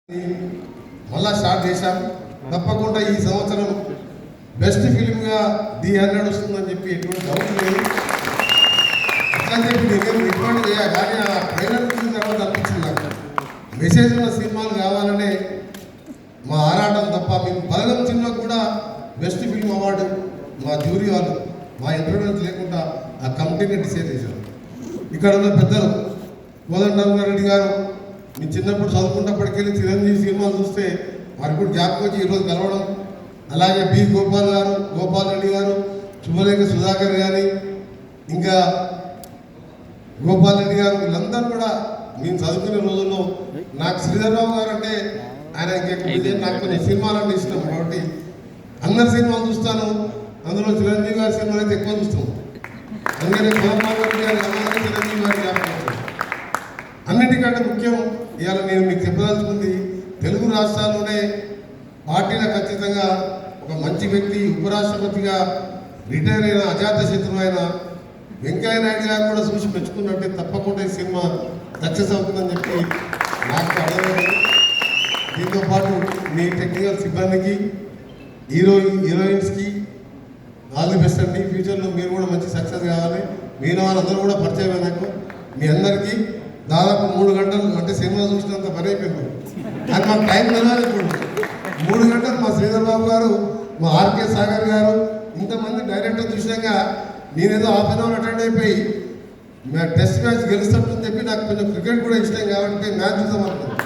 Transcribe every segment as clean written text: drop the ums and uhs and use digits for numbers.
మళ్ళా స్టార్ట్ చేశాం. తప్పకుండా ఈ సంవత్సరం బెస్ట్ ఫిలింగా D100 వస్తుందని చెప్పి ఎటువంటి డౌట్ లేదు. అట్లా చెప్పి నేను రికమెండ్ చేయాలి. కానీ ఆ ట్రైలర్ చూసిన తర్వాత అనిపించింది నాకు మెసేజ్ ఉన్న సినిమాలు కావాలనే మా ఆరాటం తప్ప. మేము బలగం సినిమా కూడా బెస్ట్ ఫిల్మ్ అవార్డు మా జ్యూరీ వాళ్ళు మా ఇంటర్వ్యూస్ లేకుండా ఆ కమిటీని డిసైడ్ చేశారు. ఇక్కడ ఉన్న పెద్దలు కోదండరామిరెడ్డి గారు మీ చిన్నప్పుడు చదువుకున్నప్పటికెళ్ళి చిరంజీవి సినిమాలు చూస్తే వారికి కూడా జ్ఞాపకం వచ్చి ఈరోజు కలవడం. అలాగే బి గోపాల్ రెడ్డి గారు, శుభలేఖ సుధాకర్ గారి, ఇంకా గోపాల్ రెడ్డి గారు, వీళ్ళందరూ కూడా మేము చదువుకునే రోజుల్లో నాకు శ్రీధర్రావు గారు అంటే ఆయన నాకు కొన్ని సినిమాలు అంటే ఇష్టం కాబట్టి అందరి సినిమాలు చూస్తాను. అందులో చిరంజీవి గారి సినిమాలు అయితే ఎక్కువ చూస్తాను. అందుకనే గోపాల్ రెడ్డి గారి చిరంజీవి గారి జ్ఞాపకం. అన్నిటికంటే ముఖ్యం ఇవాళ నేను మీకు చెప్పదలుచుకుంది, తెలుగు రాష్ట్రాల్లోనే పార్టీలో ఖచ్చితంగా ఒక మంచి వ్యక్తి, ఉపరాష్ట్రపతిగా రిటైర్ అయిన అజాత శత్రువు అయిన వెంకయ్య నాయుడు గారు కూడా చూసి మెచ్చుకున్నట్టే తప్పకుండా ఈ సినిమా సక్సెస్ అవుతుందని చెప్పి నాకు అర్థమైంది. దీంతో పాటు మీ టెక్నికల్ సిబ్బందికి, హీరోయిన్స్కి ఆల్ ది బెస్ట్ అండి. ఫ్యూచర్లో మీరు కూడా మంచి సక్సెస్ కావాలి. మీరు వాళ్ళందరూ కూడా పరిచయం అయినాక మీ అందరికీ దాదాపు 3 గంటలు అంటే సినిమా చూసినంత పని అయిపోయింది. కానీ మాకు టైం తెలియాలి. ఇప్పుడు 3 గంటలు మా శ్రీధర్ బాబు గారు, మా ఆర్కే సాగర్ గారు, ఇంతమంది డైరెక్టర్ చూసినాక నేనేదో హాఫ్ అన్ అవర్ అటెండ్ అయిపోయి టెస్ట్ మ్యాచ్ గెలుస్తామని చెప్పి నాకు కొంచెం క్రికెట్ కూడా ఇష్టం కాబట్టి మ్యాచ్ చూద్దాం అనుకున్నాను.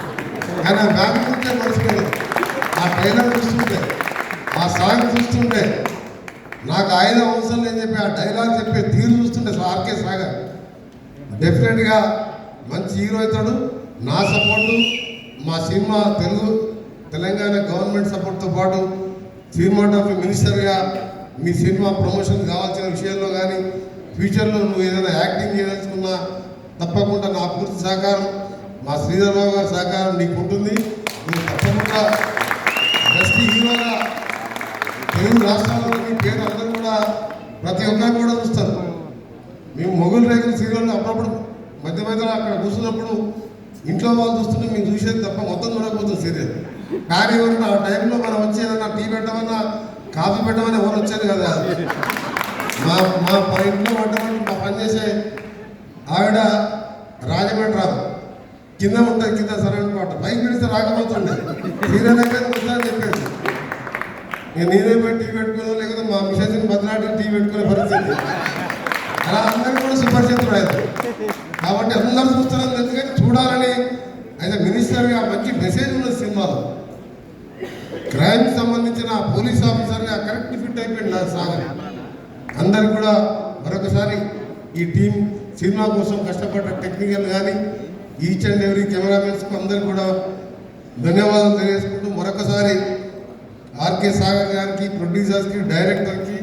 కానీ ఆ మ్యాచ్ చూస్తే మర్చిపోయాను. ఆ ట్రైలర్ చూస్తుంటే, ఆ సాంగ్ చూస్తుంటే, నాకు ఆయుధం అవసరం లేని చెప్పి ఆ డైలాగ్ చెప్పే తీరు చూస్తుంటే ఆర్కే సాగర్ డెఫినెట్గా మంచి హీరో అవుతాడు. నా సపోర్టు, మా సినిమా తెలంగాణ గవర్నమెంట్ సపోర్ట్తో పాటు సినిమాటోగ్రఫీ మినిస్టర్గా మీ సినిమా ప్రమోషన్ కావాల్సిన విషయంలో కానీ ఫ్యూచర్లో నువ్వు ఏదైనా యాక్టింగ్ చేయదలుచుకున్నా తప్పకుండా నా పూర్తి సహకారం, మా శ్రీధర్ బాబు గారి సహకారం నీకు ఉంటుంది. నువ్వు తప్పకుండా బెస్ట్ హీరోగా తెలుగు రాష్ట్రాల్లో నీ పేరు అందరూ కూడా ప్రతి ఒక్కరు కూడా చూస్తారు. మేము మొగుల్ రేకుల సీరియల్లో అప్పుడప్పుడు మధ్యలో అక్కడ కూర్చున్నప్పుడు ఇంట్లో వాళ్ళు చూస్తుంటే మేము చూసేది తప్ప మొత్తం చూడకపోతుంది సీరియల్. కానీ ఎవరన్నా ఆ టైంలో మనం వచ్చి ఏదన్నా టీ పెట్టమన్నా కాఫీ పెట్టమని ఎవరు వచ్చేది కదా. మా ఇంట్లో పట్టమని మా పనిచేసే ఆవిడ రాజమండ్రి రాదు, కింద ఉంటుంది, కింద సరైన పాట పైకి పెడితే రాకపోతుండే సీరియల్ దగ్గర వస్తుందని చెప్పేది. నేనే పోయి టీ పెట్టుకున్నా, లేకపోతే మా మిషన్స్ని బదలాడి టీ పెట్టుకునే పరిస్థితి. అలా అందరూ కూడా సుపరిచితులు అయ్యారు కాబట్టి అందరూ చూస్తున్నారు. ఎందుకంటే చూడాలని అయితే మినిస్టర్గా మంచి మెసేజ్ ఉన్న సినిమాలో క్రైమ్ సంబంధించిన పోలీస్ ఆఫీసర్గా కరెక్ట్ ఫిట్ అయిపోయింది నా సాగర్. అందరు కూడా మరొకసారి ఈ టీం సినిమా కోసం కష్టపడ్డ టెక్నికల్ కానీ ఈచ్ అండ్ ఎవ్రీ కెమెరామెన్స్కు అందరికి కూడా ధన్యవాదాలు తెలియజేసుకుంటూ మరొకసారి ఆర్కే సాగర్ గారికి, ప్రొడ్యూసర్స్కి, డైరెక్టర్కి,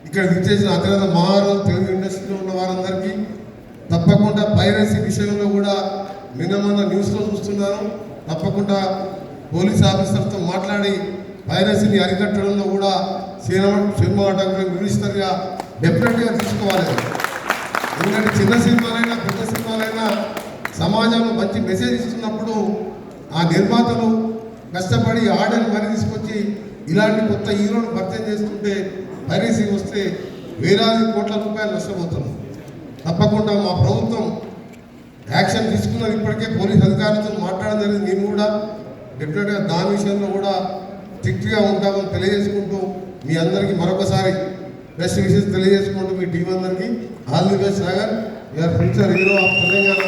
ఇక్కడ విచ్చేసిన అత్యంత మహారాజు తెలుగు ఇండస్ట్రీలో ఉన్న వారందరికీ, తప్పకుండా పైరసీ విషయంలో కూడా నిన్న న్యూస్లో చూస్తున్నాను, తప్పకుండా పోలీస్ ఆఫీసర్తో మాట్లాడి పైరసీని అరికట్టడంలో కూడా సినిమాటోగ్రఫీ మినిస్టర్గా డెఫినెట్గా తీసుకోవాలి. ఎందుకంటే చిన్న సినిమాలైనా పెద్ద సినిమాలైనా సమాజంలో మంచి మెసేజ్ ఇస్తున్నప్పుడు ఆ నిర్మాతలు కష్టపడి ఆర్డర్ మరీ తీసుకొచ్చి ఇలాంటి కొత్త హీరోను పరిచయం చేస్తుంటే పైరసీ వస్తే వేలాది కోట్ల రూపాయలు నష్టపోతున్నాం. తప్పకుండా మా ప్రభుత్వం యాక్షన్ తీసుకున్నది. ఇప్పటికే పోలీస్ అధికారులతో మాట్లాడడం జరిగింది. నేను కూడా డెఫినెట్గా దాని విషయంలో కూడా స్ట్రిక్ట్గా ఉంటామని తెలియజేసుకుంటూ మీ అందరికీ మరొకసారి బెస్ట్ విషెస్ తెలియజేసుకుంటూ మీ టీం అందరికీ all the best Sagar, you are future hero of Telangana.